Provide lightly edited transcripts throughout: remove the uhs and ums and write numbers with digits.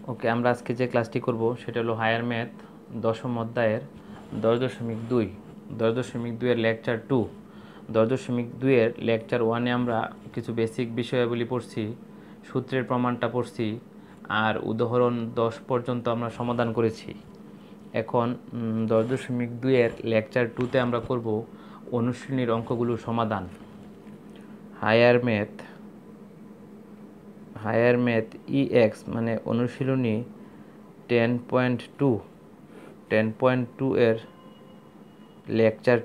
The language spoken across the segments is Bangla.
ওকে, আমরা আজকে যে ক্লাসটি করব সেটা হলো হায়ার ম্যাথ দশম অধ্যায়ের 10.2 10.2 এর লেকচার 2। 10.2 এর লেকচার 1-এ আমরা কিছু বেসিক বিষয়াবলী পড়ছি, সূত্রের প্রমাণটা পড়ছি, আর উদাহরণ 10 পর্যন্ত আমরা সমাধান করেছি। এখন 10.2 এর লেকচার 2-তে আমরা করব অনুশীলনীর অঙ্কগুলো সমাধান। হায়ার ম্যাথ EX মানে অনুশীলনী 10.2 এর লেকচার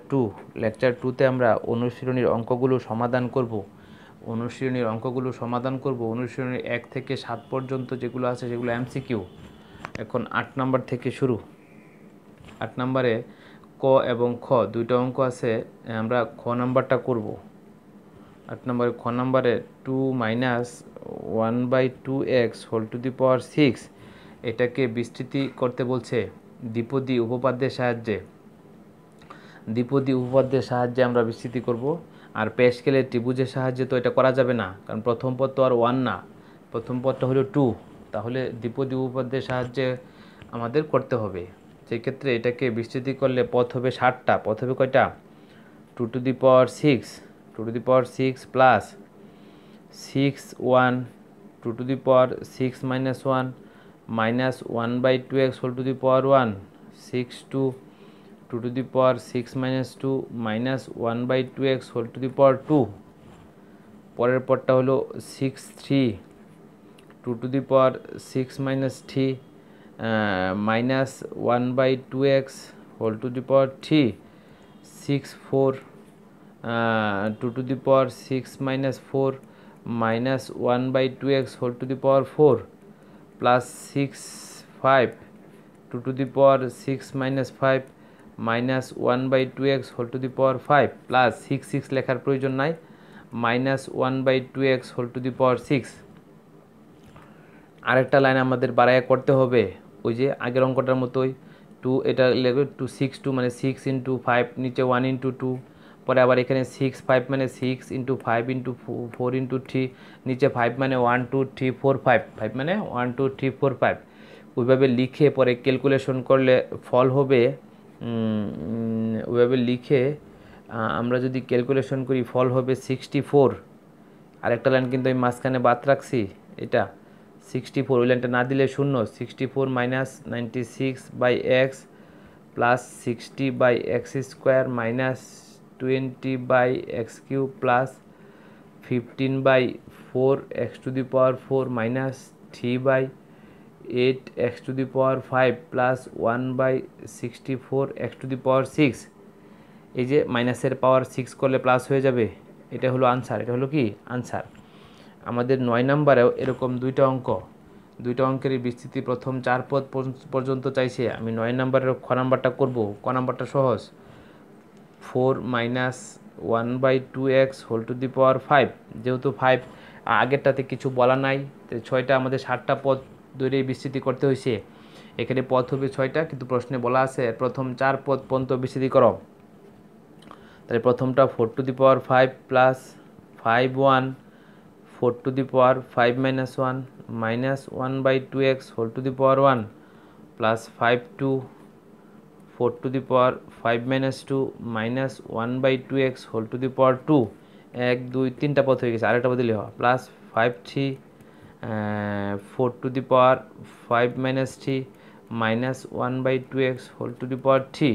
2তে আমরা অনুশীলনীর অঙ্কগুলো সমাধান করব। অনুশীলনীর 1 থেকে 7 পর্যন্ত যেগুলো আছে সেগুলো MCQ। এখন 8 নাম্বার থেকে শুরু। 8 নাম্বারে ক এবং খ দুইটা অঙ্ক আছে, আমরা খ নাম্বারটা করব। 8 নম্বরে খ নম্বরে 2 minus 1/2x whole to the power 6 এটাকে বিস্তৃতি করতে বলছে দ্বিপদী উপপাদ্যের সাহায্যে আমরা বিস্তৃতি করব। আর প্যাসকেলের ত্রিভুজের সাহায্যে তো এটা করা যাবে না, কারণ প্রথম পদ তো আর 1 না, প্রথম পদটা হলো 2, তাহলে দ্বিপদী উপপাদ্যের সাহায্যে আমাদের করতে হবে। সেক্ষেত্রে এটাকে বিস্তৃতি করলে পদ হবে 60টা। পদ হবে কয়টা? 2 to the power 6 plus 6 1 2 to the power 6 minus 1 minus 1/2x whole to the power 1 6 2 2 to the power 6 minus 2 minus 1/2x whole to the power 2। পরের পরটা হলো 6 3 2 to the power 6 minus 3 minus 1/2x whole to the power 3 6 4 2 to the power 6 minus 4 minus 1/2x whole to the power 4 plus 6 5 2 to the power 6 minus 5 minus 1/2x whole to the power 5 plus 6 লেখার প্রয়োজন নাই, minus 1/2x whole to the power 6। আরেকটা লাইন আমাদের বাড়াইয়া করতে হবে, ওই যে আগের অঙ্কটার মতোই 2 এটা লিখবে 2 6 2 মানে 6 into 5 নিচে 1 into 2, পরে আবার এখানে 6 5 মানে 6 into 5 into 4 into 3 নিচে 5 মানে 1 2 3 4 5 5 মানে 1 2 3 4 5 ওইভাবে লিখে পরে ক্যালকুলেশন করলে ফল হবে। ওইভাবে লিখে আমরা যদি ক্যালকুলেশন করি ফল হবে 64। আরেকটা লাইন কিন্তু আমি মাঝখানে বাদ রাখছি, এটা 64, ওই লাইনটা না দিলে শূন্য। 64 minus 96/x plus 60/x square minus 20/x³ plus 15/4x to the power 4 minus 3/8x to the power 5 plus 1/64x to the power 6। এই যে মাইনাসের পাওয়ার 6 করলে প্লাস হয়ে যাবে, এটা হলো আনসার। এটা হলো কি আনসার। আমাদের 9 নম্বরেও এরকম দুইটা অঙ্কেরই বিস্তৃতি প্রথম 4 পদ পর্যন্ত চাইছে। আমি 9 নম্বরের খ নাম্বারটা করব। ক নাম্বারটা সহজ, 4 minus 1/2x whole to the power 5। যেহেতু 5 আগেরটাতে কিছু বলা নাই, 6টা আমাদের 60টা পদ ধরে বিস্তৃতি করতে হয়েছে। এখানে পদ হবে 6টা, কিন্তু প্রশ্নে বলা আছে প্রথম 4 পদ পর্যন্ত বিস্তৃতি করো। তাহলে প্রথমটা 4 two the power 5 plus 5 1 4 to the power 5 minus 1 minus 1/2x whole to the power 1 plus 5 2 4 to the power 5 minus 2 minus 1/2x whole to the power 2। 1 2 3টা পদ হয়ে গেছে, আরেকটা বদলে হওয়া plus 5 3 4 to the power 5 minus 3 minus 1/2x whole to the power 3।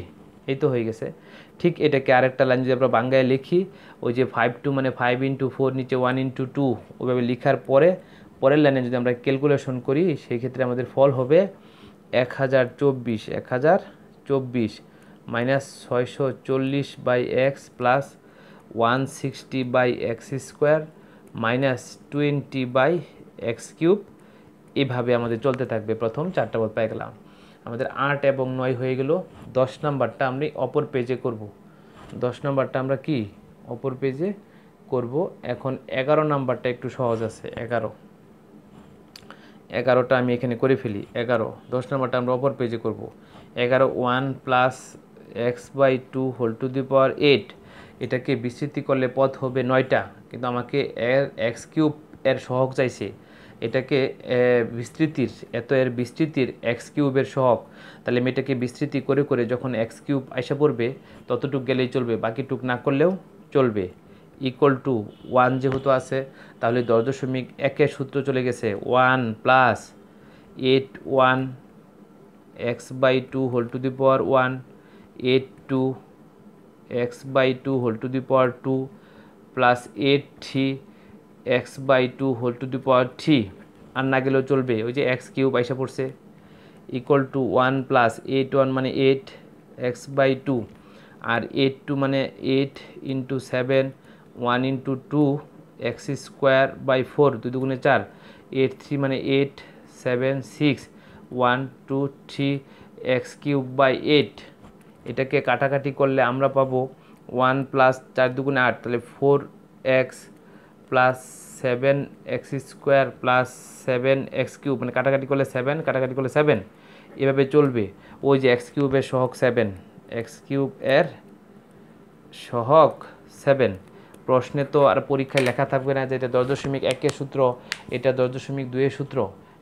এই তো হয়ে গেছে। ঠিক এটাকে আরেকটা লাইন যদি আমরা বাংলায় লিখি, ওই যে 5 2 মানে 5 into 4 নিচে 1 into 2 ওইভাবে লেখার পরের লাইনে যদি আমরা ক্যালকুলেশন করি, সেই ক্ষেত্রে আমাদের ফল হবে 1024 minus 640/x plus 160/x square minus 20/x³। এভাবে আমাদের চলতে থাকবে। প্রথম 4টা পদ পেয়ে গেলাম। আমাদের 8 এবং 9 হয়ে গেল। 10 নাম্বারটা আমরা অপর পেজে করব। 10 নাম্বারটা আমরা কি অপর পেজে করব। এখন 11 নাম্বারটা একটু সহজ আছে। 11টা আমি এখানে করে ফেলি। 10 নাম্বারটা আমরা অপর পেজে করব। 11 1 plus x/2 whole to the power 8। এটাকে বিস্তৃতি করলে পদ হবে 9টা, কিন্তু আমাকে x³ এর সহগ চাইছে। এটাকে বিস্তৃতির এর বিস্তৃতির এক্স কিউবের সহগ, তাহলে আমি এটাকে বিস্তৃতি করে করে যখন এক্স কিউব আইসা পড়বে ততটুক গেলেই চলবে, বাকিটুক না করলেও চলবে। ইকুয়াল টু 1 যেহেতু আছে তাহলে 10.1 সূত্র চলে গেছে, 1 plus 8 x/2 whole to the power 1, 8 x/2 whole to the power 2 plus 8 x/2 whole to the power 3, আর না গেলেও চলবে, ওই যে এক্স কিউব আইসা পড়ছে। ইকুয়াল টু 1 প্লাস 8 মানে 8 x/2 আর 8 মানে 8 into 7 1 into 2 x square by 4, 2 দুগুণে 4, 8 মানে 8 7 6 1 2 3 এক্স কিউব বাই 8। এটাকে কাটাকাটি করলে আমরা পাবো 1 প্লাস 4 দুগুণে 8, তাহলে 4x plus 7 x square plus 7 x cube, মানে কাটাকাটি করলে 7, কাটাকাটি করলে 7, এভাবে চলবে। ওই যে এক্স কিউবের সহগ 7, এক্স কিউব এর সহগ 7। প্রশ্নে তো আর পরীক্ষায় লেখা থাকবে না যে এটা 10.1 সূত্র, এটা 10.2 সূত্র,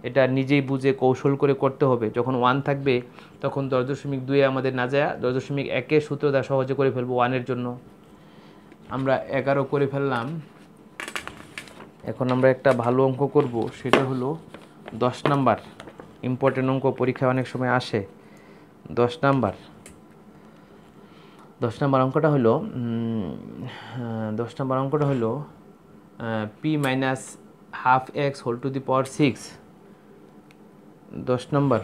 এটা নিজেই বুঝে কৌশল করে করতে হবে। যখন 1 থাকবে তখন 10.2 আমাদের না যায়, 10.1 সূত্র দ্বারা সহজে করে ফেলবো 1-এর জন্য। আমরা 11 করে ফেললাম। এখন আমরা একটা ভালো অঙ্ক করব, সেটা হলো 10 নাম্বার। ইম্পর্টেন্ট অঙ্ক, পরীক্ষায় অনেক সময় আসে। 10 নাম্বার অঙ্কটা হলো 10 নাম্বার অঙ্কটা হলো p minus half x whole to the power 6। 10 number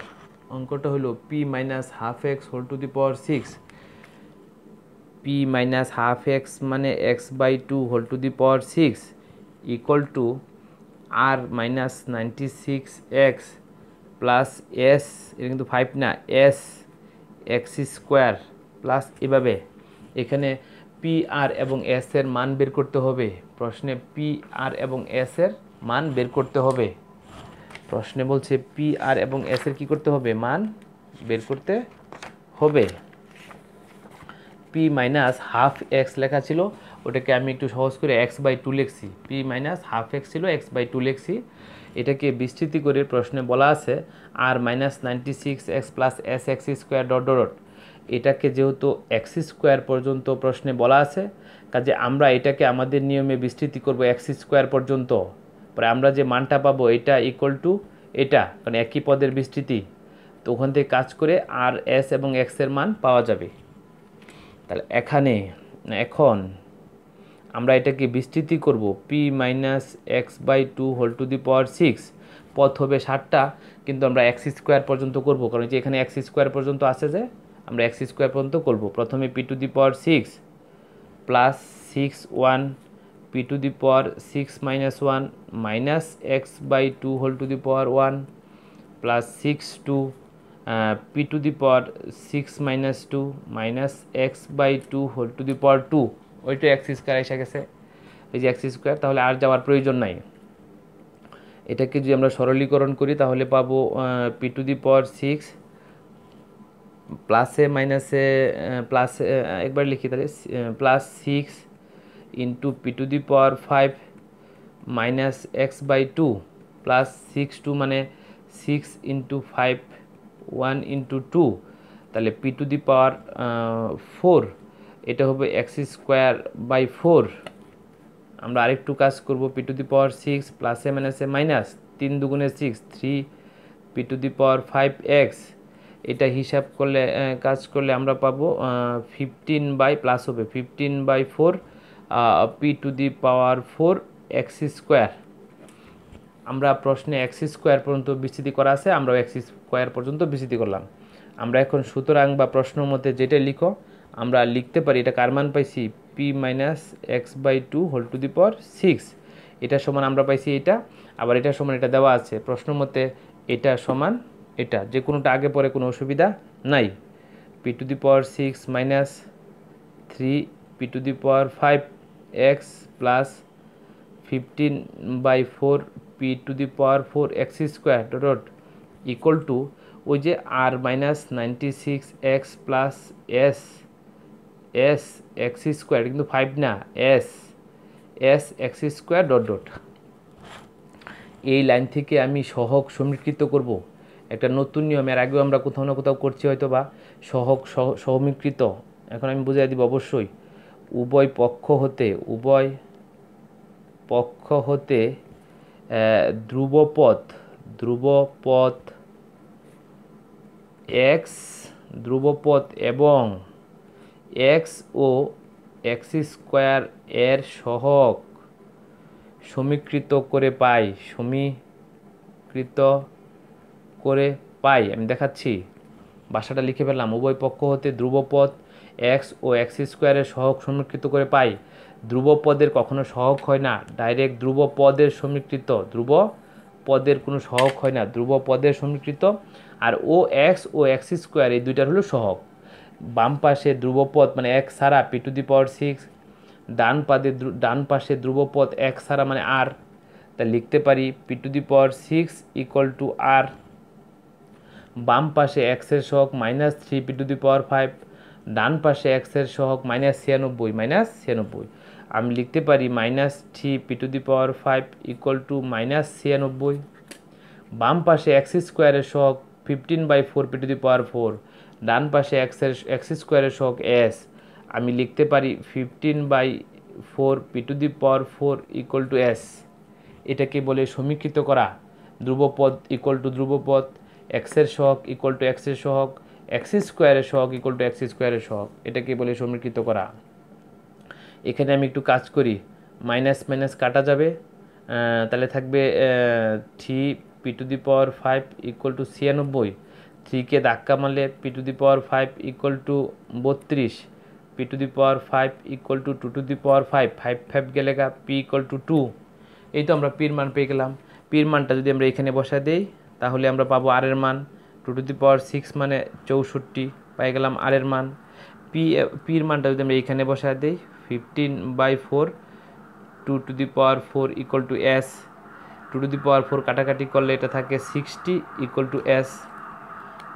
অঙ্কটা হলো p minus half x whole to the power 6। P minus half x মানে x/2 whole to the power 6 equal to আর মাইনাস 96x প্লাস এস, এটা কিন্তু 5 না, এস এক্স স্কোয়ার প্লাস, এভাবে এখানে পি আর এবং এস এর মান বের করতে হবে। প্রশ্নে পি আর এবং এস এর মান বের করতে হবে। প্রশ্নে বলছে পি আর এবং এস এর কী করতে হবে, মান বের করতে হবে। পি মাইনাস হাফ এক্স লেখা ছিল, ওটাকে আমি একটু সহজ করে x/2 লিখছি। পি মাইনাস হাফ এক্স ছিল, x/2 লিখছি। এটাকে বিস্তৃতি করে প্রশ্নে বলা আছে আর minus 96x plus s x square dot dot. এটাকে যেহেতু এক্স স্কোয়ার পর্যন্ত প্রশ্নে বলা আছে, কাজে আমরা এটাকে আমাদের নিয়মে বিস্তৃতি করব এক্স স্কোয়ার পর্যন্ত। পরে আমরা যে মানটা পাবো এটা ইকুয়াল টু এটা, কারণ একই পদের বিস্তৃতি, তো ওখান থেকে কাজ করে আর এস এবং এক্সের মান পাওয়া যাবে। তাহলে এখন আমরা এটাকে বিস্তৃতি করব p minus x/2 whole to the power 6। পথ হবে 7টা, কিন্তু আমরা এক্স স্কোয়ার পর্যন্ত করব, কারণ যে এখানে এক্স স্কোয়ার পর্যন্ত আছে, যে আমরা এক্স স্কোয়ার পর্যন্ত করব। প্রথমে p to the power 6 plus 6 1 p to the power 6 minus 1 minus x/2 whole to the power 1 plus 6 2 p to the power 6 minus 2 minus x/2 whole to the power 2। ওইটা এক্স স্কোয়ার এসে গেছে, এই যে এক্স স্কোয়ার, তাহলে আর যাওয়ার প্রয়োজন নাই। এটাকে যদি আমরা সরলীকরণ করি তাহলে পাবো পি টু দি পাওয়ার 6 প্লাসে মাইনাসে প্লাসে একবার লিখি, তাহলে plus 6 into P to the power 5 minus x/2 plus 6 2 মানে 6 ইন্টু 5 1 ইন্টু 2, তাহলে পি টু দি পাওয়ার 4, এটা হবে এক্স স্কোয়ার বাই 4। আমরা আরেকটু কাজ করব, পি টু দি পাওয়ার 6 প্লাসে মাইনাসে মাইনাস 3 দুগুণে 6 3 p to the power 5x, এটা হিসাব করলে কাজ করলে আমরা পাবো 15 বাই প্লাস হবে 15/4 p to the power 4 x square. আমরা প্রশ্নে এক্স স্কোয়ার পর্যন্ত বিস্তৃতি করা আছে, আমরা এক্স স্কোয়ার পর্যন্ত বিস্তৃতি করলাম। আমরা এখন সুতরাং বা প্রশ্ন মতে যেটা লিখো আমরা লিখতে পারি, এটা কার মান পাইছি, p minus x/2 whole to the power 6। এটা সমান আমরা পাইছি এটা, আবার এটা সমান এটা দেওয়া আছে প্রশ্ন মতে, এটা সমান এটা, যে কোনোটা আগে পরে কোনো অসুবিধা নাই। P to the power 6 minus 3 p to the power 5x plus 15/4 p to the power 4 x square dot equal to ওই যে আর minus 96x plus s x square, কিন্তু 5 না, s x square dot dot. এই লাইন থেকে আমি সহগ সমীকৃত করব। একটা নতুন নিয়ম, এর আগেও আমরা কোথাও না কোথাও করছি হয়তো বা, সহগ সমীকৃত। এখন আমি বুঝিয়ে দিব অবশ্যই। উভয় পক্ষ হতে ধ্রুবপদ এবং এক্স ও এক্স স্কোয়ার এর সহগ সমীকৃত করে পাই। আমি দেখাচ্ছি, ভাষাটা লিখে ফেললাম। উভয় পক্ষ হতে ধ্রুবপদ এক্স ও এক্স স্কোয়ারের সহগ সমীকৃত করে পাই। ধ্রুবপদের কখনো সহগ হয় না, ডাইরেক্ট ধ্রুবপদের সমীকৃত। ধ্রুবপদের কোনো সহগ হয় না, ধ্রুবপদের সমীকৃত। আর ও এক্স স্কোয়ার এই দুইটার হলো সহগ। বাম পাশে ধ্রুবপদ মানে এক্স ছাড়া p⁶, ডান পাশে ধ্রুবপদ এক্স ছাড়া মানে আর। তা লিখতে পারি p⁶ = r। বাম পাশে এক্স এর সহগ -3p⁵, ডান পাশে এক্স এর সহগ -96। আমি লিখতে পারি -3p⁵ = -96। বাম পাশে এক্স স্কোয়ারের সহগ 15/4p⁴, ডান পাশে এক্স স্কোয়ারের সহগ s। আমি লিখতে পারি 15/4p⁴ = s। এটাকে বলে সমীকৃত করা। ধ্রুবপদ ধ্রুবপদ, এক্সের সহগ এক্সের সহগ, এক্স স্কোয়ারের সহগ এক্স স্কোয়ারের সহগ, এটাকে বলে সমীকৃত করা। এখানে আমি একটু কাজ করি, মাইনাস মাইনাস কাটা যাবে, তাহলে থাকবে 3p⁵ = 96। 3কে ধাক্কা মারলে p⁵ = 32, p⁵ = 2⁵, 5 গেলে p = 2। এই তো আমরা পির মান পেয়ে গেলাম। পির মানটা যদি আমরা এখানে বসা দেই তাহলে আমরা পাবো আর এর মান 2⁶ মানে 64, পাই গেলাম আর এর মান। পির মানটা যদি আমরা এখানে বসা দেই 15/4, 2⁴ = s। 2⁴ কাটাকাটি করলে এটা থাকে 60 = s।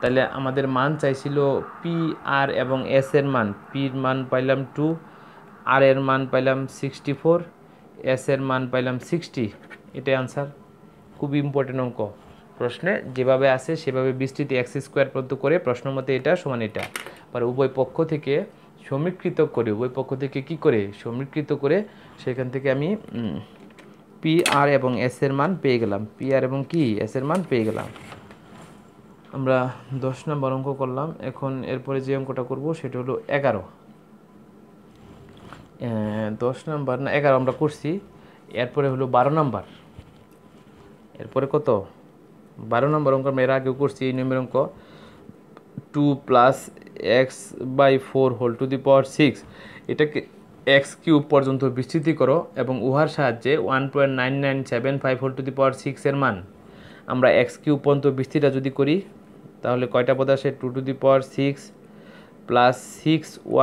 তাহলে আমাদের মান চাইছিল পি, আর এবং এস এর মান। পির মান পাইলাম 2, আর এর মান পাইলাম 64, এস এর মান পাইলাম 60। এটাই আনসার। খুব ইম্পর্টেন্ট অঙ্ক। প্রশ্নে যেভাবে আসে সেভাবে বিস্তৃতি এক্স স্কোয়ার পর্যন্ত করে প্রশ্ন মতে এটা সমান এটা। পরে উভয় পক্ষ থেকে সমীকৃত করে সেখান থেকে আমি পি, আর এবং এস এর মান পেয়ে গেলাম। পি, আর এবং কি এস এর মান পেয়ে গেলাম। আমরা 10 নম্বর অঙ্ক করলাম। এখন এরপরে যে অঙ্কটা করব সেটা হলো 11। 10 নম্বর না 11 আমরা করছি। এরপরে হলো 12 নম্বর। এরপরে কত? 12 নম্বর অঙ্ক আমরা এর আগেও করছি। এই নিয়মের অঙ্ক 2 + x/4 6, এটাকে x³ পর্যন্ত বিস্তৃতি করো এবং উহার সাহায্যে 1.9975 6 এর মান। আমরা x³ পর্যন্ত বিস্তৃতিটা যদি করি তাহলে কয়টা পদ আসে? 2⁶ + 6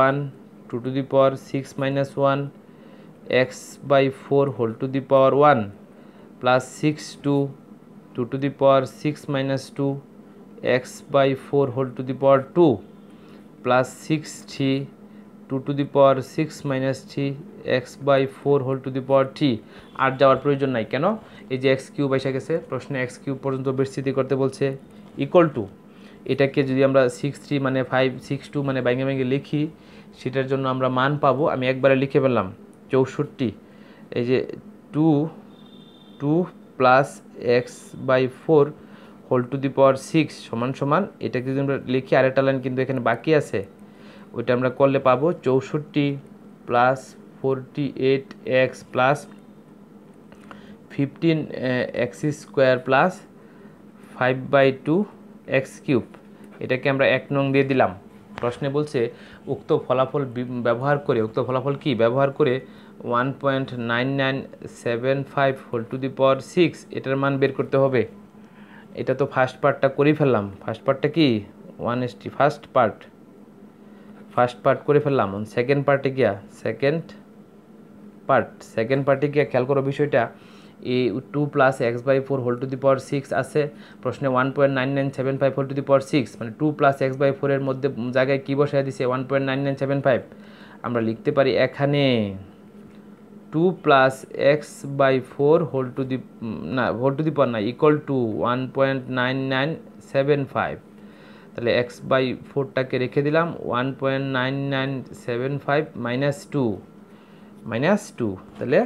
1, 2⁶ - 1, x/4 1 + 6 2, 2⁶ - 2, x/4 2 + 6 3, 2⁶ - 3, x/4 3। আর যাওয়ার প্রয়োজন নাই, কেন? এই যে x³ এসে গেছে, প্রশ্নে x³ পর্যন্ত বিস্তৃতি করতে বলছে। ইকুয়াল টু এটাকে যদি আমরা 6 3 মানে 5, 6 2 মানে ভেঙে লিখি, সেটার জন্য আমরা মান পাবো। আমি একবারে লিখে ফেললাম 64। এই যে 2 + x/4 6 সমান এটাকে যদি আমরা লিখি, আরেকটা লাইন কিন্তু এখানে বাকি আছে, ওইটা আমরা করলে পাবো 64 + 48x + 15x² + 5/2 x³। এটাকে আমরা 1 নং দিয়ে দিলাম। প্রশ্নে বলছে উক্ত ফলাফল ব্যবহার করে 1.9975 6 এটার মান বের করতে হবে। এটা তো ফার্স্ট পার্টটা করেই ফেললাম। ফার্স্ট পার্টটা কি 1 ফার্স্ট পার্ট করে ফেললাম। সেকেন্ড পার্টে গিয়া খেয়াল করো বিষয়টা। এই 2 + x/4 6 আছে প্রশ্নে 1.9975 6, মানে 2 + x/4 এর মধ্যে জায়গায় কি বসায় দিছে? 1.9975। আমরা লিখতে পারি এখানে 2 plus x by 4 whole to the power না ইকুয়াল টু 1.9975। তাহলে এক্স বাই 4টাকে রেখে দিলাম, 1.9975 -2 তাহলে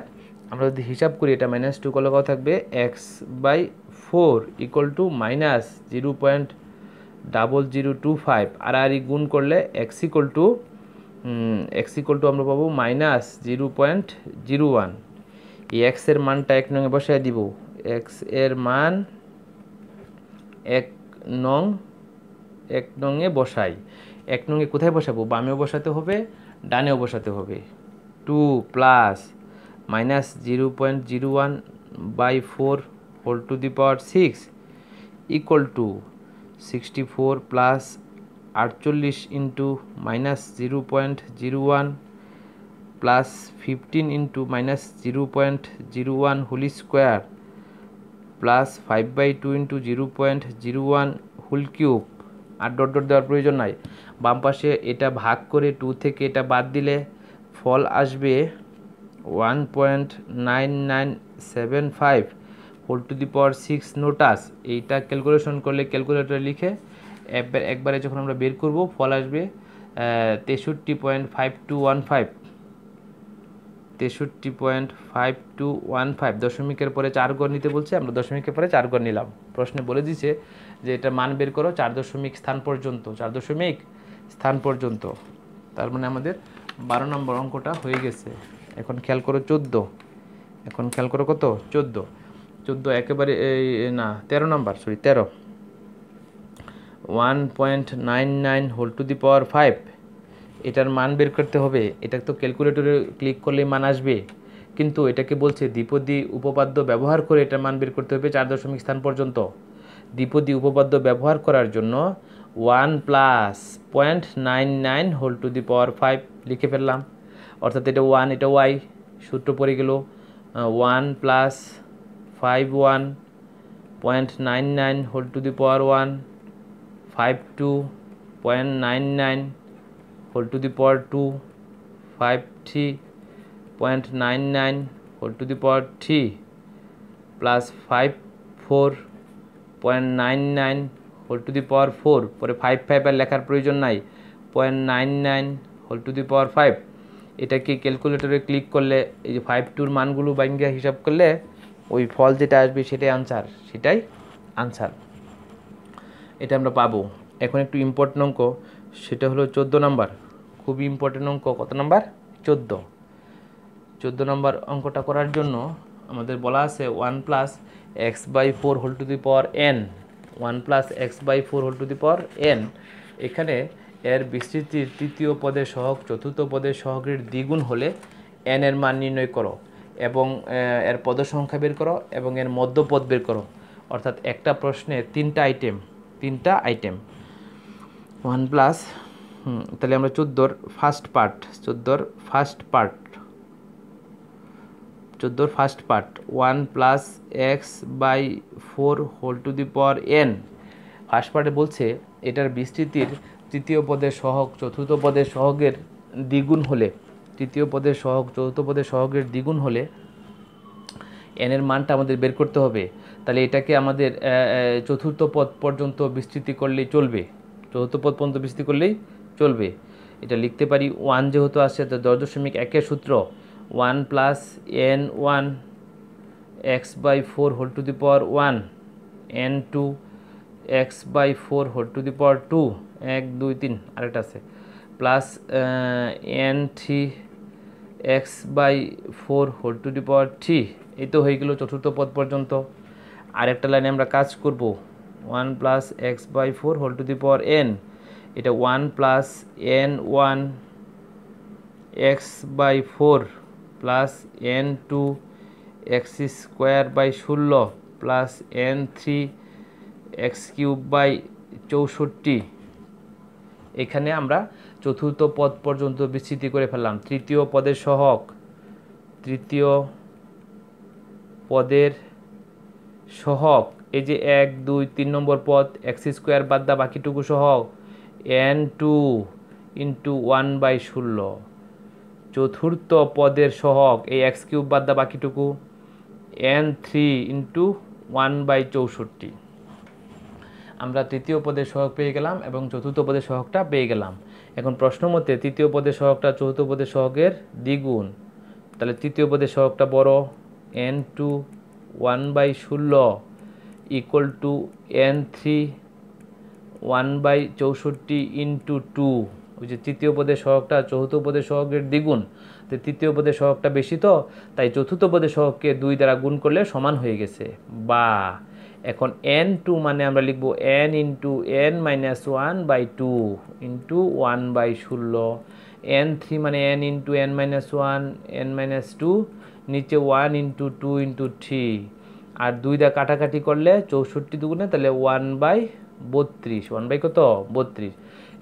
আমরা যদি হিসাব করি এটা -2 করলে কত থাকবে, এক্স বাই 4 ইকুয়াল টু -0.0025 আর গুণ করলে এক্স ইকুয়াল টু আমরা পাবো -0.01। এই এক্স এর মানটা 1 নং এ বসাই দিব, এক্স এর মান 1 নং এ বসাই। 1 নং এ কোথায় বসাবো, বামেও বসাতে হবে ডানেও বসাতে হবে। 2 plus -0.01 by 4 whole to the power 6 equal to 64 plus 48 into -0.01 plus 15 into -0.01 whole square plus 5/2 into 0.01 whole cube. আর ডট ডট দেওয়ার প্রয়োজন নাই। বাম পাশে এটা ভাগ করে 2 থেকে এটা বাদ দিলে ফল আসবে 1.9975 হোল টু দি পাওয়ার 6 নোটাস। এইটা ক্যালকুলেশন করলে ক্যালকুলেটরে লিখে একবারে যখন আমরা বের করব ফল আসবে 63.5215 দশমিকের পরে 4 ঘর নিতে বলছে, আমরা দশমিকের পরে 4 ঘর নিলাম। প্রশ্নে বলে দিছে যে এটা মান বের করো 4 দশমিক স্থান পর্যন্ত। তার মানে আমাদের 12 নম্বর অঙ্কটা হয়ে গেছে। এখন খেয়াল করো 14, কত 14 একেবারে না 13 নম্বর, 1.99 হোল টু দি পাওয়ার 5 এটার মান বের করতে হবে। এটা তো ক্যালকুলেটরে ক্লিক করলে মান আসবে, কিন্তু এটাকে বলছে দ্বিপদী উপপাদ্য ব্যবহার করে এটার মান বের করতে হবে 4 দশমিক স্থান পর্যন্ত। দ্বিপদী উপপাদ্য ব্যবহার করার জন্য 1 plus 0.99 whole to the power 5 লিখে ফেললাম, অর্থাৎ এটা 1 এটা ওয়াই, সূত্র পড়ে গেল 1 plus 51.99 whole to the power 1 52.99 whole to the power 2 53.99 whole to the power 3 plus 54.99 whole to the power 4। পরে 5 আর লেখার প্রয়োজন নাই, 0.99 হোল টু দি পাওয়ার 5। এটাকে ক্যালকুলেটরে ক্লিক করলে এই যে 52-র মানগুলো বাইঙ্গা হিসাব করলে ওই ফল যেটা আসবে সেটাই আনসার। এটা আমরা পাবো। এখন একটু ইম্পর্টেন্ট অঙ্ক, সেটা হলো 14 নম্বর, খুবই ইম্পর্টেন্ট অঙ্ক। কত নম্বর, 14 নম্বর অঙ্কটা করার জন্য আমাদের বলা আছে 1 plus x by 4 whole to the power n, 1 plus x by 4 whole to the power n। এখানে এর বিস্তৃতির তৃতীয় পদের সহগ চতুর্থ পদের সহগের দ্বিগুণ হলে n এর মান নির্ণয় করো এবং এর পদ সংখ্যা বের করো এবং এর মধ্যপদ বের করো। অর্থাৎ একটা প্রশ্নে তিনটা আইটেম 1 প্লাস, তাহলে আমরা 14 first part 1 plus x by 4 whole to the power n। First পার্টে বলছে এটার বিস্তৃতির তৃতীয় পদের সহগ চতুর্থ পদের সহগের দ্বিগুণ হলে, n এর মানটা আমাদের বের করতে হবে। তাহলে এটাকে আমাদের চতুর্থ পদ পর্যন্ত বিস্তৃতি করলেই চলবে। এটা লিখতে পারি 1 যেহেতু আসছে তো 10.1 সূত্র 1 plus n1 x by 4 whole to the power 1 n2 x by 4 whole to the power 2 1 2 3 আরেকটা আছে plus n3 x by 4 whole to the power 3। এই তো হয়ে গেল চতুর্থ পদ পর্যন্ত। আরেকটা লাইনে আমরা কাজ করব 1 plus x by 4 whole to the power n, এটা 1 plus n1 x by 4 plus n2 x square by 16 plus n3 x cube by 64। এখানে আমরা চতুর্থ পদ পর্যন্ত বিস্তৃতি করে ফেললাম। তৃতীয় পদের সহগ এই যে 1 2 3 নম্বর পদ এক্স স্কোয়ার বাদ দা বাকিটুকু সহগ n2 ইন্টু 1/16 চতুর্থ পদের সহগ এই এক্স কিউব বাদ দা বাকিটুকু n3 ইন্টু 1/64। আমরা তৃতীয় পদের সহগ পেয়ে গেলাম এবং চতুর্থ পদের সহগটা পেয়ে গেলাম। এখন প্রশ্ন মতে তৃতীয় পদের সহগটা চতুর্থ পদের সহগের দ্বিগুণ, তাহলে তৃতীয় পদের সহগটা বড়, n2 1/16 equal to n3 1/64 into 2। ওই যে তৃতীয় পদের সহগটা চতুর্থ পদের সহগের দ্বিগুণ, তো তৃতীয় পদের সহগটা বেশি, তো তাই চতুর্থ পদের সহগকে 2 দ্বারা গুণ করলে সমান হয়ে গেছে। বা এখন n2 মানে আমরা লিখব n into n-1/2 into 1/16, n3 মানে n ইন্টু n-1 n-2 নিচে 1 ইন্টু 2 ইন্টু 3, আর 2 দ্বারা কাটাকাটি করলে 64 দুগুণে তাহলে 1/32, 1 কত 32।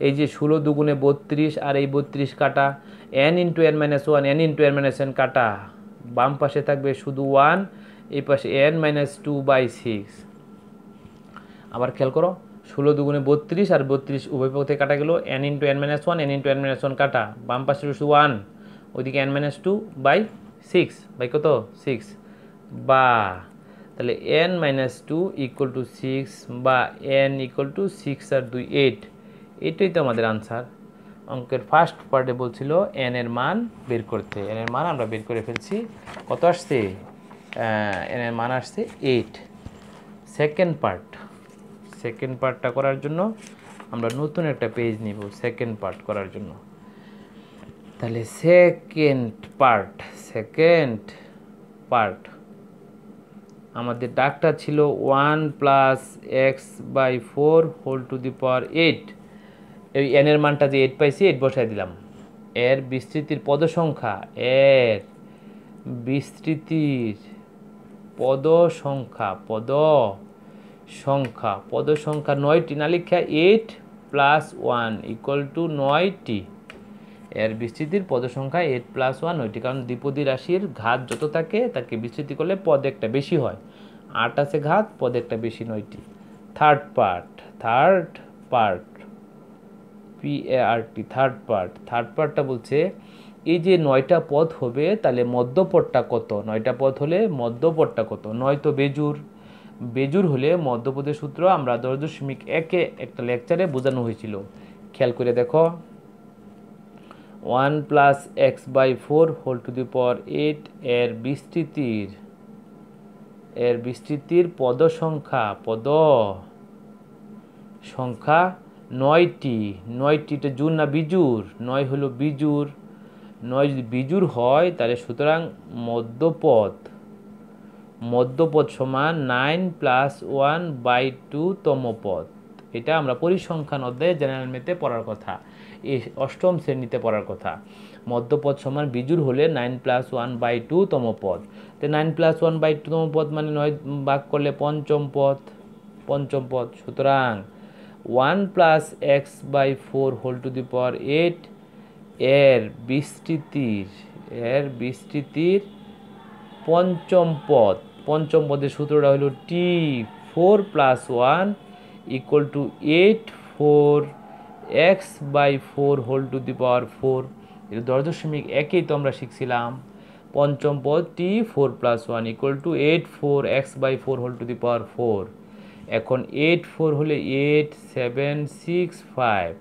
এই যে 16 দুগুণে 32 আর এই 32 কাটা, n into n-1 n into n-n কাটা, বাম পাশে থাকবে শুধু 1, এই পাশে n-2/6। আবার খেয়াল করো 16 দুগুণে 32 আর 32 উভয় পক্ষ থেকে কাটা গেল, n into n-1 n into n-1 কাটা, বাম পাশে শুধু 1, ওইদিকে n-2/6 বাই কত 6। বা তাহলে n-2 ইকুয়াল টু 6 বা n ইকুয়াল টু 6 আর 2 8। এটাই তো আমাদের আনসার। অঙ্কের ফার্স্ট পার্টে বলছিল n এর মান বের করতে, n এর মান আমরা বের করে ফেলছি। কত আসছে? n এর মান আসছে 8। সেকেন্ড পার্টটা করার জন্য আমরা নতুন একটা পেজ নিব সেকেন্ড পার্ট করার জন্য। তাহলে সেকেন্ড পার্ট আমাদের ডাকটা ছিল 1 plus x/4 whole to the power 8। এই n এর মানটা যে 8 পাইছি 8 বসাই দিলাম। এর বিস্তৃতির পদ সংখ্যা পদ সংখ্যা 9টি না লিখা 8 প্লাস 1 ইকুয়াল টু 9টি। এর বিস্তৃতির পদ সংখ্যা 8 প্লাস 1 9টি, কারণ দ্বিপদী রাশির ঘাত যত থাকে তাকে বিস্তৃতি করলে পদ একটা বেশি হয়। 8 আছে ঘাত, পদ একটা বেশি 9টি। থার্ড পার্টটা বলছে এই যে 9টা পদ হবে তাহলে মধ্যপদটা কত, 9টা পদ হলে মধ্যপদটা কত। 9 তো বেজুর হলে মধ্যপদের সূত্র আমরা 10.1-এ একটা লেকচারে বোঝানো হয়েছিল, খেয়াল করে দেখো। 1 plus x/4 whole to the power 8 এর বিস্তৃতির পদ সংখ্যা 9টি। জোড় না বিজুর? 9 হলো বিজুর। 9 যদি বিজুর হয় তাহলে সুতরাং মধ্যপদ সমান 9 প্লাস 1/2 তম পদ। এটা আমরা পরিসংখ্যান অধ্যায়ে জেনারেল ম্যাথে পড়ার কথা, এই 8ম শ্রেণীতে পড়ার কথা। মধ্যপদ সমান বিজুর হলে 9 প্লাস 1/2 তম পদ। তো 9 প্লাস 1/2 তম পদ মানে 9 ভাগ করলে পঞ্চম পদ। সুতরাং 1 plus x/4 whole to the power 8 এর বিস্তৃতির পঞ্চম পদের সূত্রটা হলো t4 plus 1 equal to 8 4 x/4 whole to the power 4। এটা 10.1-এই তো আমরা শিখছিলাম। পঞ্চম পদ t4 plus 1 equal to 8 4 x/4 whole to the power 4। এখন 8 4 হলে 8 7 6 5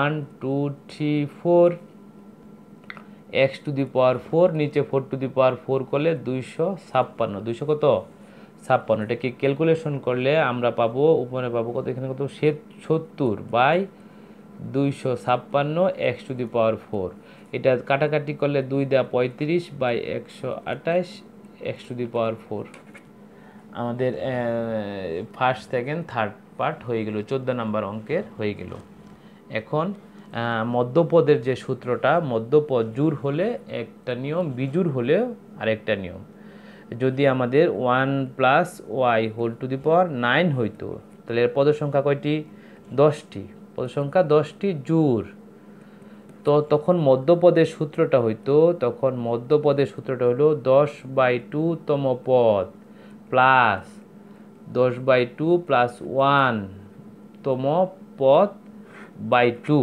1 2 3 4 x টু দি পাওয়ার 4, নিচে 4 টু দি পাওয়ার 4 করলে 256। 200 কত 56। এটাকে ক্যালকুলেশন করলে আমরা পাবো, উপরে পাবো কত, এখানে কত 70/256 x টু দি পাওয়ার 4। এটা কাটাকাটি করলে 2 দেওয়া 35/128 x টু দি পাওয়ার 4। আমাদের ফার্স্ট সেকেন্ড থার্ড পার্ট হয়ে গেল, 14 নম্বর অঙ্কের হয়ে গেল। এখন মধ্যপদের যে সূত্রটা, মধ্যপদ জোড় হলে একটা নিয়ম, বিজোড় হলে আরেকটা নিয়ম। যদি আমাদের 1 plus y whole to the power 9 হইতো তাহলে এর পদ সংখ্যা কয়টি? 10টি। পদ সংখ্যা 10টি জোড়। তো তখন মধ্যপদের সূত্রটা হইতো, হলো 10/2 তম পদ প্লাস 10/2 প্লাস 1 তম পদ বাই 2।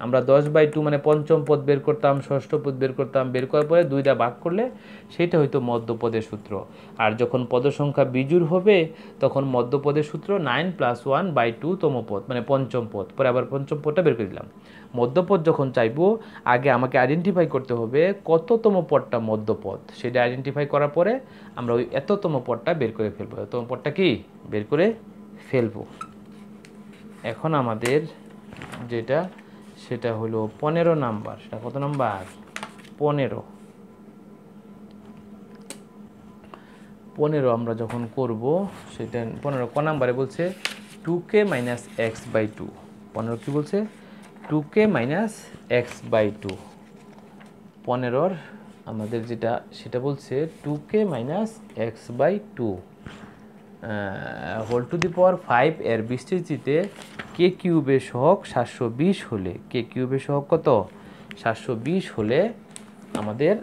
আমরা 10/2 মানে পঞ্চম পদ বের করতাম, ষষ্ঠ পদ বের করতাম, বের করার পরে 2 দ্বারা ভাগ করলে সেটা হয়তো মধ্যপদের সূত্র। আর যখন পদ সংখ্যা বিজোড় হবে তখন মধ্যপদের সূত্র 9 + 1/2 তম পদ মানে পঞ্চম পদ। পরে আবার পঞ্চম পদটা বের করে দিলাম। মধ্যপদ যখন চাইবো আগে আমাকে আইডেন্টিফাই করতে হবে কততম পদটা মধ্যপদ, সেটা আইডেন্টিফাই করার পরে আমরা ওই এততম পদটা বের করে ফেলবো। এততম পদটা কি বের করে ফেলবো। এখন আমাদের যেটা সেটা হলো 15 নাম্বার। সেটা কত নাম্বার? 15। আমরা যখন করব সেটা 15 ক নাম্বারে বলছে 2k - x/2। 15 কি বলছে? 2k - x/2। 15 আমাদের যেটা সেটা বলছে 2k - x/2 whole to the power 5 এর বিস্তৃতিতে কে কিউবের সহগ 720 হলে, কে কিউবের সহগ কত? 720 হলে আমাদের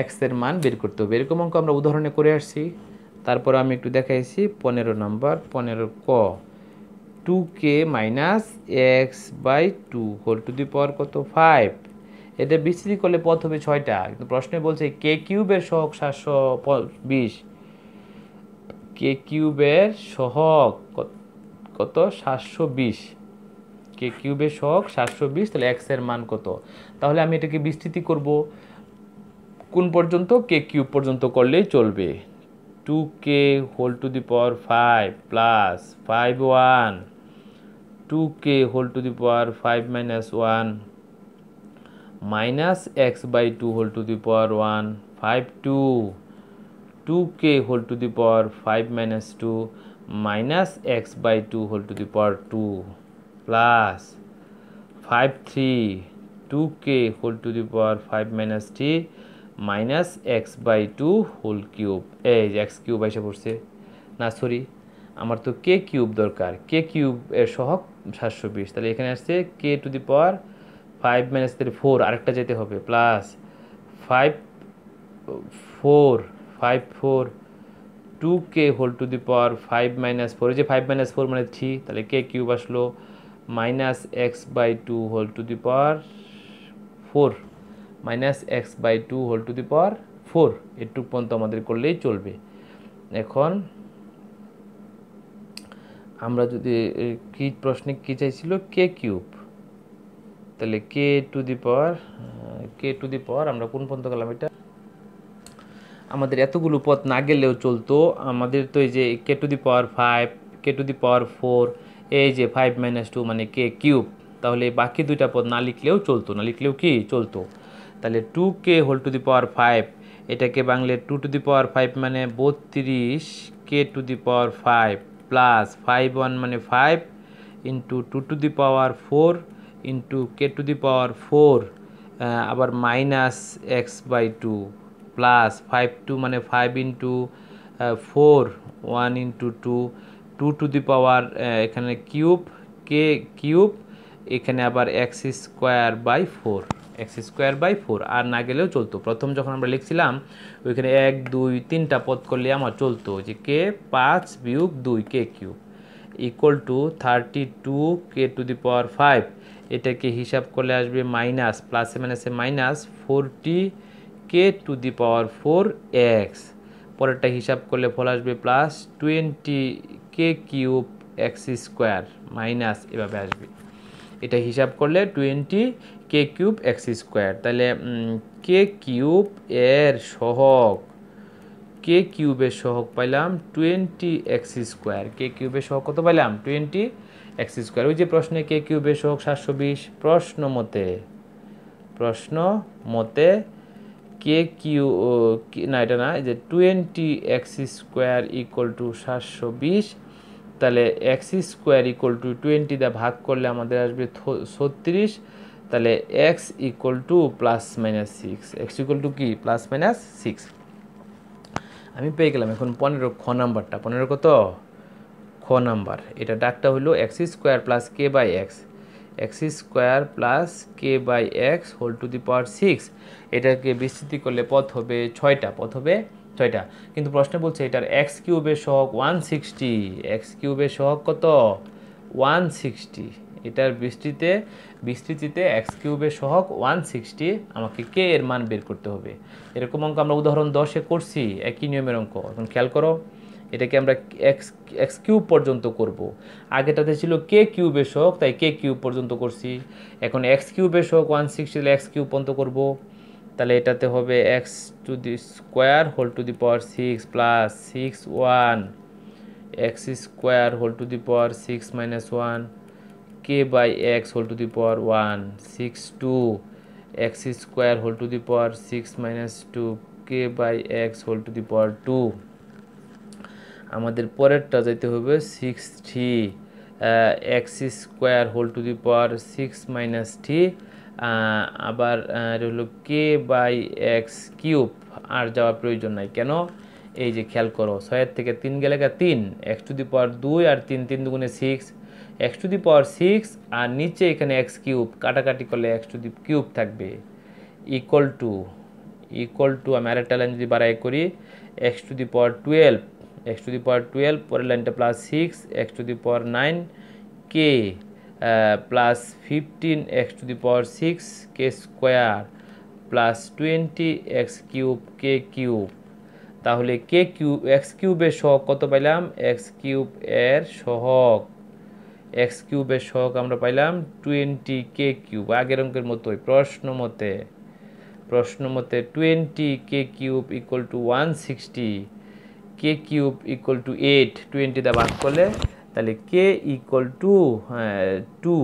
এক্স এর মান বের করতে হবে। এরকম অঙ্ক আমরা উদাহরণে করে আসছি। তারপর আমি একটু দেখাইছি 15 নাম্বার। 15 ক 2k - x/2 whole to the power কত? 5। এটা বিস্তৃতি করলে পথ হবে 6টা, কিন্তু প্রশ্নে বলছে কে কিউবের সহগ 720। কে কিউবের সহগ কত? 720। কে কিউবের সহগ 720, তাহলে এক্স এর মান কত? তাহলে আমি এটাকে বিস্তৃতি করব কোন পর্যন্ত? কে কিউব পর্যন্ত করলেই চলবে। 2k whole to the power 5 plus 5 2k whole to the power 5 - 1 minus x/2 whole to the power 1 2k whole to the power 5 - 2 minus x/2 whole to the power 2 plus 2k whole to the power 5 - 3 minus x/2 whole cube. এই যে এক্স কিউব এসে পড়ছে না, সরি আমার তো কে কিউব দরকার। কে কিউব এর সহগ 720, তাহলে এখানে আসছে কে টু দি পাওয়ার 5 - 4, আরেকটা যেতে হবে, plus 4 2k whole to the power 5 - 4, এই যে 5 - 4 মানে 3, তাহলে কে কিউব আসলো minus x/2 whole to the power 4 minus x/2 whole to the power 4। এটুকু পর্যন্ত আমাদের করলেই চলবে। এখন আমরা যদি কি প্রশ্নে কি চাইছিল? কে কিউব, তাহলে কে টু দি পাওয়ার আমরা কোন পর্যন্ত গেলাম? এটা আমাদের এতগুলো পথ না গেলেও চলতো। আমাদের তো এই যে কে to the power 5, K to the power 4, এই যে 5 - 2 মানে কে কিউব। তাহলে বাকি দুইটা পদ না লিখলেও চলতো, না লিখলেও কি চলতো। তাহলে 2k whole to the power 5, এটাকে বাংলে 2 টু দি পাওয়ার 5 মানে 32 k to the power 5 plus 5 মানে 5 into 2 to the power 4 into k to the power 4 আবার মাইনাস x/2 প্লাস 5 মানে 5 into 4 1 into 2 to the power এখানে কিউব কে কিউব, এখানে আবার x²/4 আর না গেলেও চলতো। প্রথম যখন আমরা লিখছিলাম ওইখানে 1 2 3টা পদ করলে আমার চলতো, যে k 5 - 2 k cube equal to 32 k to the power 5। এটাকে হিসাব করলে আসবে মাইনাস, প্লাসে মাইনাসে minus 40 k to the power 4 x. পরেরটা হিসাব করলে ফল আসবে plus 20 k cube x² minus এভাবে আসবে। এটা হিসাব করলে 20 কে কিউব x²। তাহলে কে কিউব এর সহগ, কে কিউবের সহগ পাইলাম 20x²। কে কিউবের সহগ কত পাইলাম? 20x²। ওই যে প্রশ্নে কে কিউবের সহগ 720, প্রশ্ন মতে কে কিউ না, এটা না, যে 20x² ইকুয়াল টু 720। তাহলে x² ইকুয়াল টু 20 দিয়ে ভাগ করলে আমাদের আসবে 36। তাহলে x equal to +-6, x equal to কি +-6 আমি পেয়ে গেলাম। এখন 15 খ নাম্বারটা, 15 কত? খ নাম্বার। এটা ডাকটা হলো x² + k/x, x² + k/x whole to the power 6। এটাকে বিস্তৃতি করলে পথ হবে 6টা, পথ হবে 6টা। কিন্তু প্রশ্নে বলছে এটার x কিউবের সহগ 160, x কিউবের সহগ কত? 160। এটার বিস্তৃতিতে এক্স কিউবের সহগ 160, আমাকে কে এর মান বের করতে হবে। এরকম অঙ্ক আমরা উদাহরণ 10-এ করছি, একই নিয়মের অঙ্ক। এখন খেয়াল করো, এটাকে আমরা এক্স কিউব পর্যন্ত করব। আগেটাতে ছিল কে কিউবের সহগ, তাই কে কিউব পর্যন্ত করছি। এখন এক্স কিউবের সহগ 160, এক্স কিউব পর্যন্ত করব। তাহলে এটাতে হবে x to the square whole to the power 6 plus 6 x square whole to the power 6 minus 1 k by x whole to the power 1 6 x square whole to the power 6 minus 2 k by x whole to the power 2। আমাদের পরেরটা যাইতে হবে 6 x square whole to the power 6 minus 3, আবার হলো কে বাই এক্স কিউব। আর যাওয়ার প্রয়োজন নাই, কেন? এই যে খেয়াল করো, 6 থেকে 3 গেলে 3, এক্স টু দি পাওয়ার 2 আর 3 দুগুণে 6, এক্স টু দি পাওয়ার 6 আর নিচে এখানে এক্স কিউব, কাটাকাটি করলে এক্স টু দি কিউব থাকবে, ইকুয়াল টু আমি আরেকটা লাইন যদি বাড়াই করি, এক্স টু দি পাওয়ার 12, পরের লাইনটা plus 6 x to the power 9 k plus 15 x to the power 6 K square plus 20 x cube K cube. তাহলে কে কিউব এক্স কিউবের সহগ কত পাইলাম? এক্স কিউবের সহগ আমরা পাইলাম 20 কে কিউব। আগের অঙ্কের মতোই প্রশ্ন মতে 20 k cube equal to 160, k cube equal to 8, 20 দা ভাগ করলে তাহলে কে ইকুয়াল টু 2,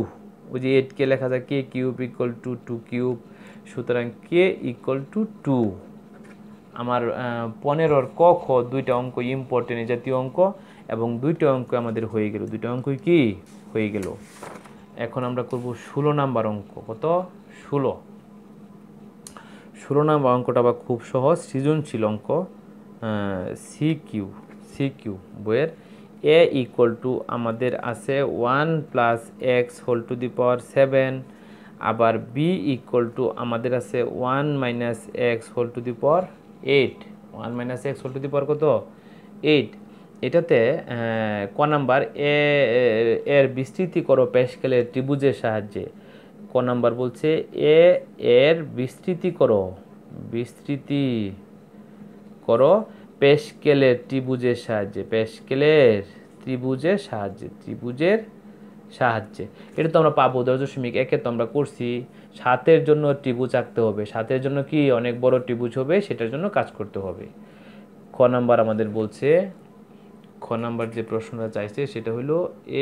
ওই যে 8 কে লেখা যায় কে কিউব ইকুয়াল টু 2 কিউব, সুতরাং কে ইকুয়াল টু 2। আমার 15-র ক খ দুইটা অঙ্ক ইম্পর্টেন্ট এই জাতীয় অঙ্ক, এবং দুইটা অঙ্ক আমাদের হয়ে গেল, দুইটা অঙ্কই কি হয়ে গেল। এখন আমরা করব 16 নাম্বার অঙ্ক। কত? 16 নাম্বার অঙ্কটা আবার খুব সহজ, সৃজনশীল অঙ্ক। সি কিউ বইয়ের এ ইকুয়াল টু আমাদের আছে 1 plus x whole to the power 7, আবার বি ইকুয়াল টু আমাদের আছে 1 minus x whole to the power 8, 1 minus x whole to the power কত? 8। এটাতে ক নাম্বার এর বিস্তৃতি করো প্যাসকেলের ত্রিভুজের সাহায্যে। ক নাম্বার বলছে এর বিস্তৃতি করো প্যাসকেলের ত্রিভুজের সাহায্যে। এটা তো আমরা পাবো 10.1-এ তো আমরা করছি। 7-এর জন্য ত্রিভুজ আঁকতে হবে, 7-এর জন্য কি অনেক বড় ত্রিভুজ হবে, সেটার জন্য কাজ করতে হবে। খ নাম্বার আমাদের বলছে, খ নাম্বার যে প্রশ্নটা চাইছে সেটা হলো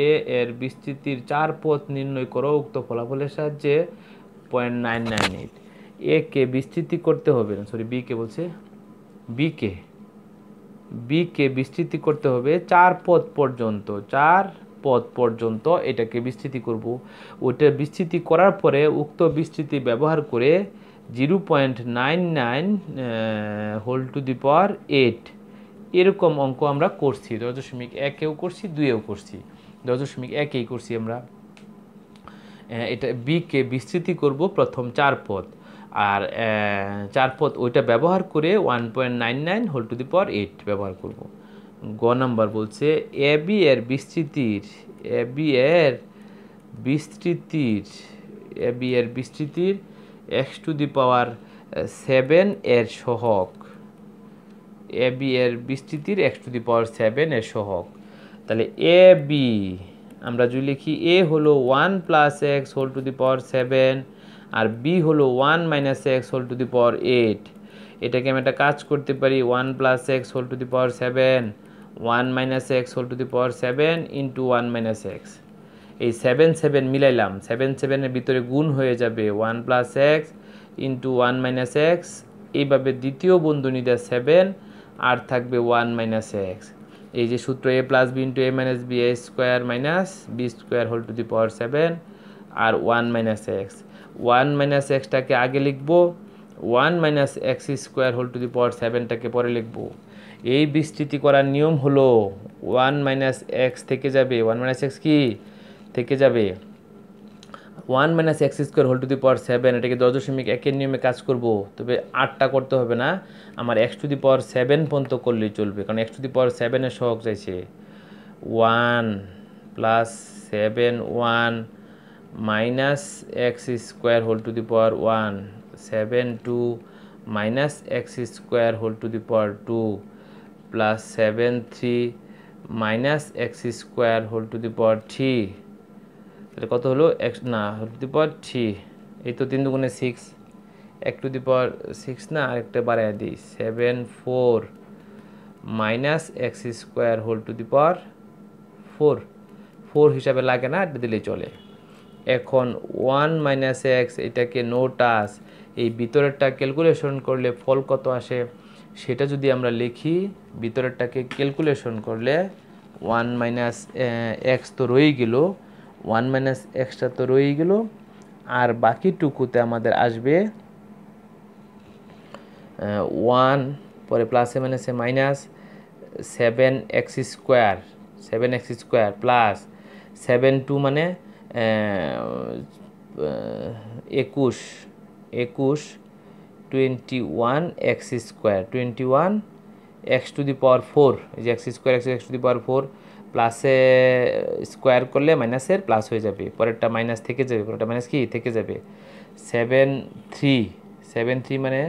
এ এর বিস্তৃতির 4 পথ নির্ণয় করো উক্ত ফলাফলের সাহায্যে 0.998। এ কে বিস্তৃতি করতে হবে, সরি বি কে বলছে, বি কে বিস্তৃতি করতে হবে 4 পথ পর্যন্ত এটাকে বিস্তৃতি করব। ওইটা বিস্তৃতি করার পরে উক্ত বিস্তৃতি ব্যবহার করে 0.99 হোল টু দি পাওয়ার 8 এরকম অঙ্ক আমরা করছি। 10.1-এও করছি, 2-এও করছি, 10.1-এই করছি আমরা। এটা বি কে বিস্তৃতি করব প্রথম 4 পথ, আর 4 পথ ওইটা ব্যবহার করে 1.99 হোল টু দি পাওয়ার 8 ব্যবহার করব। গ নাম্বার বলছে এ বি এর বিস্তৃতির এক্স টু দি পাওয়ার 7 এর সহগ, এ বি এর বিস্তৃতির এক্স টু দি পাওয়ার 7 এর সহগ। তাহলে এ বি আমরা যদি লিখি, এ হলো 1 plus x whole to the power 7 আর বি হলো 1 minus x whole to the power 8। এটাকে আমি একটা কাজ করতে পারি, 1 plus x whole to the power 7 1 minus x whole to the power 7 into 1 minus x. এই 7 মিলাইলাম, 7-এর ভিতরে গুণ হয়ে যাবে 1 plus x into 1 minus x, এইভাবে দ্বিতীয় বন্ধনীতে 7 আর থাকবে 1 মাইনাস এক্স। এই যে সূত্র a plus b into a minus b, a square minus b square whole to the power 7 আর 1 মাইনাস এক্স। 1 মাইনাস এক্সটাকে আগে লিখবো, 1 minus x square whole to the power 7টাকে পরে লিখবো। এই বিস্তৃতি করার নিয়ম হলো 1 মাইনাস এক্স থেকে যাবে, 1 মাইনাস এক্স কি থেকে যাবে 1 minus x square whole to the power 7। এটাকে 10.1-এর নিয়মে কাজ করব, তবে 8টা করতে হবে না, আমার এক্স টু দি পাওয়ার 7 পর্যন্ত করলেই চলবে, কারণ এক্স টু দি পাওয়ার 7-এর সহগ চাইছে। 1 plus 7 1 minus x square whole to the power 1, 7 2 minus x square whole to the power 2 plus 7 3 minus x square whole to the power 3, তাহলে কত হলো x না whole to the power 3, এই তো 3 দুগুণে 6, এক টু দি পাওয়ার 6 না আরেকটা বাড়ায় দিই 7 4 minus x square whole to the power 4 হিসাবে লাগে না, এটা দিলেই চলে। এখন 1 মাইনাস এক্স, এটাকে নো টাচ, এই ভিতরেরটা ক্যালকুলেশন করলে ফল কত আসে সেটা যদি আমরা লিখি, ভিতরেরটাকে ক্যালকুলেশন করলে 1 মাইনাস এক্স তো রয়েই গেল, 1 মাইনাস এক্সটা তো রয়েই গেল, আর বাকিটুকুতে আমাদের আসবে 1 পরে প্লাসে মাইনাসে মাইনাস 7x স্কোয়ার প্লাস 7 2 মানে 21 21x square 21 x to the power 4, এই যে x square x to the power 4 প্লাসে স্কোয়ার করলে মাইনাসের প্লাস হয়ে যাবে, পরেরটা মাইনাস থেকে যাবে, পরেরটা মাইনাস কি থেকে যাবে। 7 3 মানে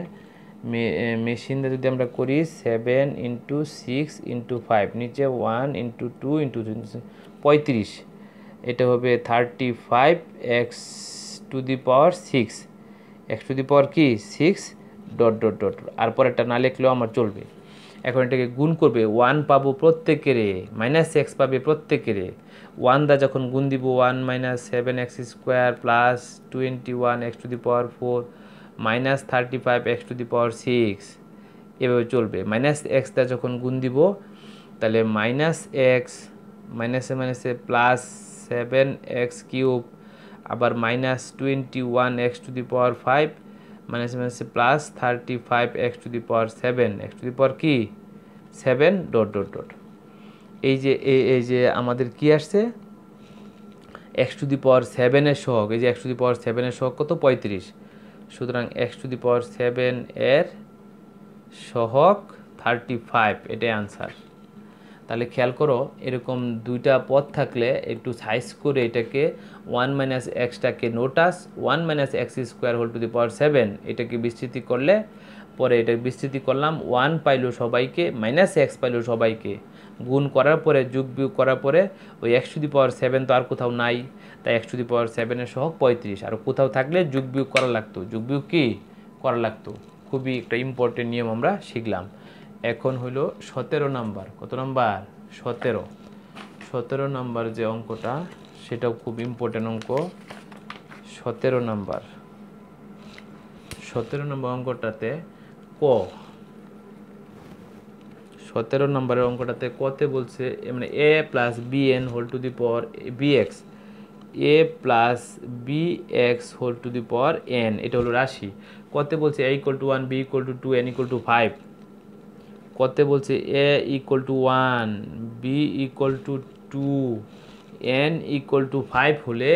মেশিন দিয়ে যদি আমরা করি 7 ইন্টু 6 ইন্টু 5, নিচে 1 ইন্টু 2 ইন্টু 35, এটা হবে 35 x to the power 6, x to the power কি 6 ডট ডট ডট, আর পরেরটা না লিখলেও আমার চলবে। এখন এটাকে গুণ করবে, 1 পাবো প্রত্যেকেরে, মাইনাস এক্স পাবে প্রত্যেকেরে, 1 দা যখন গুণ দিব 1 minus 7x square plus 21x to the power 4 minus 35x to the power 6, এভাবে চলবে। মাইনাস এক্স দা যখন গুণ দিব তাহলে মাইনাস এক্স মাইনাসে মাইনাসে প্লাস 7x কিউব, আবার minus 21x to the power 5 মাইনাসে মাইনাসে plus 35x to the power 7, x to the power কি 7 ডট ডট ডট। এই যে আমাদের কি আসছে x টু দি পাওয়ার 7 এর সহগ, এই যে x টু দি পাওয়ার 7 এর সহগ কত 35, সুতরাং x টু দি পাওয়ার 7 এর সহগ 35, এটাই আনসার। তাহলে খেয়াল করো, এরকম দুইটা পদ থাকলে একটু সাইজ করে এটাকে 1 মাইনাস এক্সটাকে নোটাস 1 minus x square whole to the power 7, এটাকে বিস্তৃতি করলে পরে এটা বিস্তৃতি করলাম 1 পাইলো সবাইকে, মাইনাস এক্স পাইলো সবাইকে, গুণ করার পরে যোগ বিয়োগ করার পরে ওই এক্স টু দি পাওয়ার 7 তো আর কোথাও নাই, তাই এক্স টু দি পাওয়ার 7 এর সহগ 35, আর কোথাও থাকলে যোগ বিয়োগ করা লাগতো, যোগ বিয়োগ কি করা লাগতো, খুবই একটা ইম্পর্টেন্ট নিয়ম আমরা শিখলাম। এখন হলো 17 নাম্বার, কত নাম্বার 17 নাম্বার যে অঙ্কটা সেটাও খুব ইম্পর্টেন্ট অঙ্ক। 17 নাম্বার অঙ্কটাতে 17 নম্বরের অঙ্কটাতে কতে বলছে, মানে a plus b n whole to the power bx, a plus bx whole to the power n, এটা হলো রাশি। কতে বলছে a equal to 1, b equal to 2, n equal to 5, কতে বলছে a equal to 1, b equal to 2, n equal to 5 হলে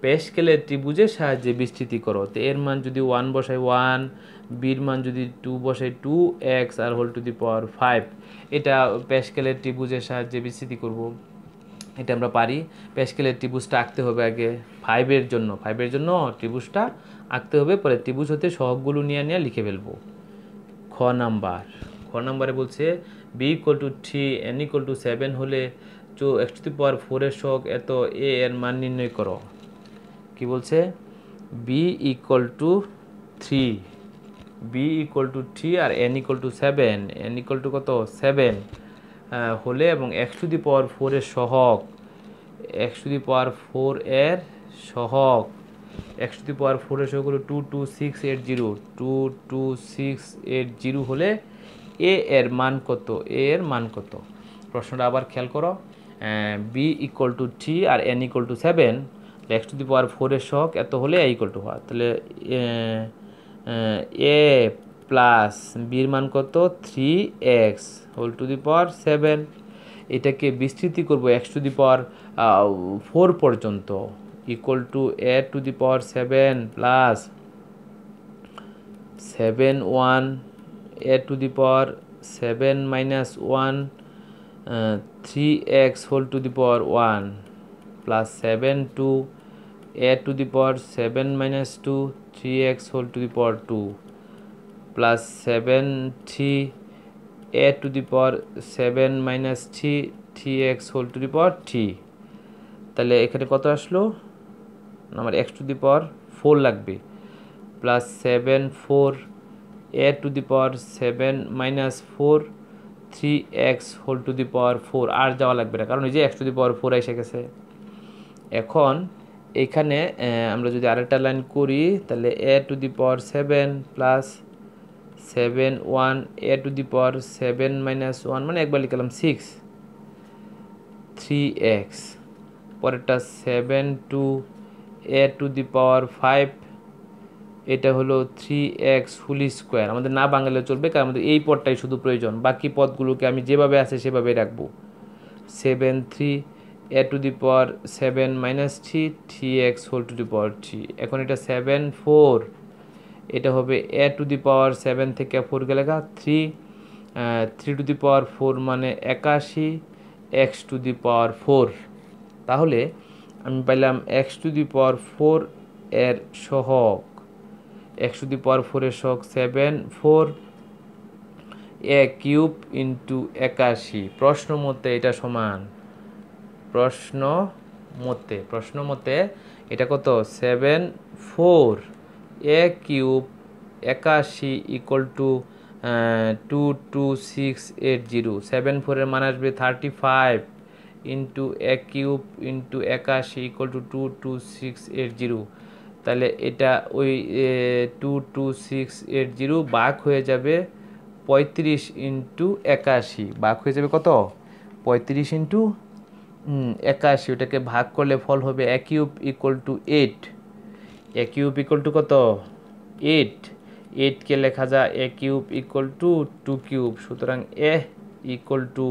প্যাসকেলের ত্রিভুজের সাহায্যে বিস্তৃতি করো। তো এর মান যদি 1 বসাই 1, বির মান যদি 2 বসাই 2x R whole to the power 5, এটা প্যাসকেলের ত্রিভুজের সাহায্যে বিস্তৃতি করব। এটা আমরা পারি। প্যাসকেলের ত্রিভুজটা আঁকতে হবে আগে 5 এর জন্য ত্রিভুজটা আঁকতে হবে, পরে ত্রিভুজ হতে সহগগুলো নিয়ে লিখে ফেলবো। খ নাম্বারে বলছে b equal to 3, n equal to 7 হলে x টু দি পাওয়ার 4 এর সহগ এত, a এর মান নির্ণয় করো। কি বলছে b ইকুয়াল টু 3 আর n equal to 7, n equal to কত 7 হলে, এবং x টু দি পাওয়ার 4 এর সহগ, x টু দি পাওয়ার 4 এর সহগ, x টু দি পাওয়ার 4 এর সহগ হলো 22680 হলে a এর মান কত, প্রশ্নটা আবার খেয়াল করো। b ইকুয়াল টু 3 আর n equal to 7, x to the power 4 এর সহগ এত হলে a ইকুয়াল টু হয়, তাহলে a প্লাস বির মান কত 3x whole to the power 7, এটাকে বিস্তৃতি করব x টু দি পাওয়ার 4 পর্যন্ত, equal to a to the power 7 plus 7 1 a to the power 7 minus 1 3x whole to the power 1 plus 7 2 a to the power 7 minus 2 3x whole to the power 2 plus 7 3 a to the power 7 minus 3 3x whole to the power 3 তাহলে এখানে কত আসলো আমার x to the power 4 লাগবে plus 7 4 a to the power 7 minus 4 3x whole to the power 4 আর যাওয়া লাগবে না কারণ এই যে x to the power 4 এসে গেছে এখন এখানে আমরা যদি আরেকটা লাইন করি তাহলে a to the power 7 plus 7 1 a to the power 7 minus 1 মানে একবার লিখলাম 6 3x পরেরটা 7 2 a to the power 5 এটা হলো 3x হোল স্কয়ার আমাদের না বাংলায় চলবে কারণ আমাদের এই পদটাই শুধু প্রয়োজন বাকি পদগুলোকে আমি যেভাবে আছে সেভাবেই রাখবো 7 3 a to the power 7 minus 3 3x whole to the power 3 এখন এটা 7 4 এটা হবে a to the power 7 থেকে 4 গেলে 3 to the power 4 মানে 81 x to the power 4 তাহলে আমি পাইলাম x to the power 4 এর সহগ x to the power 4 এর সহগ 7 4 a কিউব ইনটু 81 প্রশ্ন মতে এটা সমান প্রশ্ন মতে এটা কত 7 4 a কিউব 81 ইকুয়াল টু 22680 7 4 এর মান আসবে 35 into a cube into 81 equal to 22680 তাহলে এটা ওই 22680 ভাগ হয়ে যাবে 35 ইনটু 81 ভাগ হয়ে যাবে কত 35 ইনটু 81 ওটাকে ভাগ করলে ফল হবে a cube equal to 8 a cube equal to কত 8 কে লেখা যায় a cube equal to 2 cube সুতরাং a equal to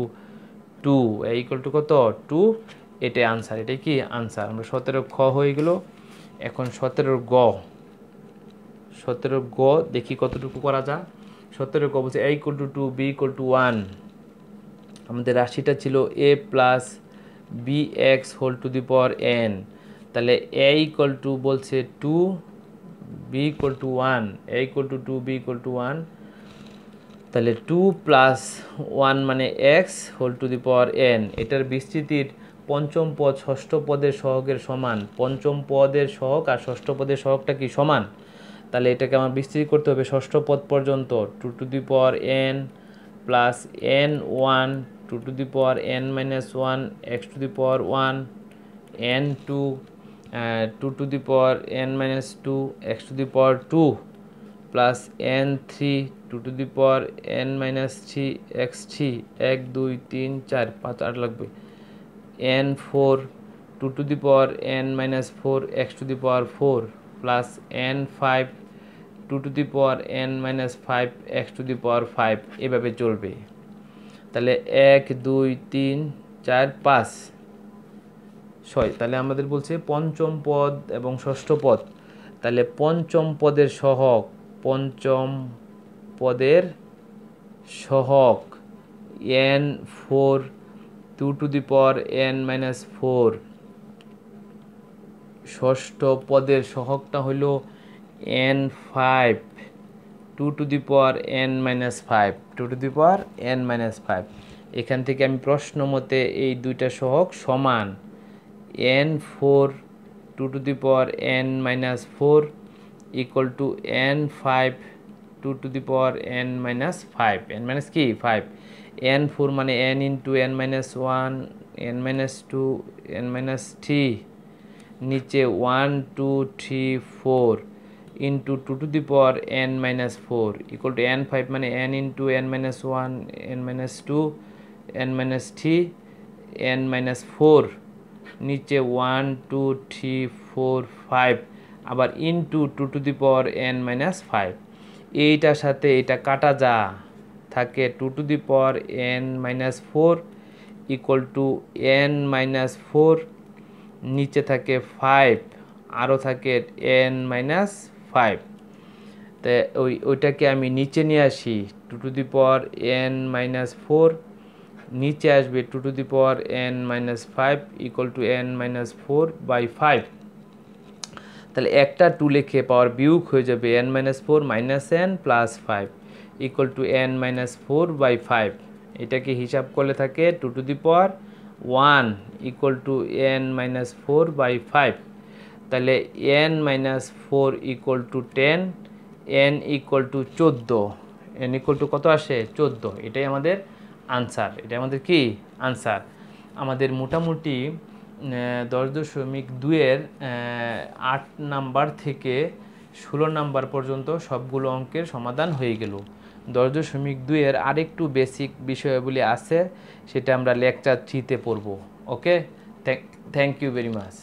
2 a equal to কত 2 এটাই আনসার এটাই কি আনসার আমরা 17 খ হয়ে গেল এখন 17 গ দেখি কতটুকু করা যায় 17 গ বলছে a equal to 2 b equal to 1 আমাদের রাশিটা ছিল a plus bx whole to the power n তাহলে a ইকুয়াল টু বলছে 2 b equal to 1 a equal to 2 b equal to 1 তাহলে 2 প্লাস 1 মানে x whole to the power n এটার বিস্তৃতির পঞ্চম পদ ষষ্ঠ পদের সহগের সমান পঞ্চম পদের সহগ আর ষষ্ঠ পদের সহগটা কি সমান তাহলে এটাকে আমার বিস্তৃতি করতে হবে ষষ্ঠ পদ পর্যন্ত 2 to the power n plus n1 2 to the power n minus 1 x to the power 1 n2 2 to the power n minus 2 x to the power 2 plus n3 2 to the power n minus 3 x3 1 2 3 4 5 8 লাগবে n4 2 to the power n minus 4 x to the power 4 plus n5 2 to the power n minus 5 x to the power 5 এভাবে চলবে তাহলে 1 2 3 4 5 6 তাহলে আমাদের বলছে পঞ্চম পদ এবং ষষ্ঠ পদ তাহলে পঞ্চম পদের সহগ n4 2 to the power n minus 4 ষষ্ঠ পদের সহগটা হলো n5 2 to the power n minus 5 2 to the power n minus 5 এখান থেকে আমি প্রশ্ন মতে এই দুইটা সহগ সমান n4 2 to the power n minus 4 equal to n5 2 to the power n minus 5 n minus কি 5 n4 মানে n into n minus 1 n minus 2 n minus 3 নিচে 1 2 3 4 into 2 to the power n minus 4 equal to n5 মানে n into n minus 1 n minus 2 n minus 3 n minus 4 নিচে 1 2 3 4 5 আবার into 2 to the power n minus 5 এইটার সাথে এটা কাটা যা থাকে 2 to the power n minus 4 equal to n minus 4 নিচে থাকে 5 আরও থাকে n minus 5 তো ওইটাকে আমি নিচে নিয়ে আসি 2 to the power n minus 4 নিচে আসবে 2 to the power n minus 5 equal to n minus 4 by 5 তাহলে একটা 2 লিখে পাওয়ার বিয়োগ হয়ে যাবে n-4 n plus 5 equal to n-4/5। এটাকে হিসাব করলে থাকে 2 to the power 1 equal two n-4/5। তাহলে n-4 equal to 10, n equal two 14, n equal to কত আসে 14। এটাই আমাদের আনসার, এটা আমাদের কি আনসার। আমাদের মোটামুটি 10.2-এর 8 নাম্বার থেকে 16 নাম্বার পর্যন্ত সবগুলো অঙ্কের সমাধান হয়ে গেল। 10.2-এর আরেকটু বেসিক বিষয়গুলি আছে, সেটা আমরা লেকচার 3-তে পড়ব। ওকে, থ্যাংক ইউ ভেরি মাচ।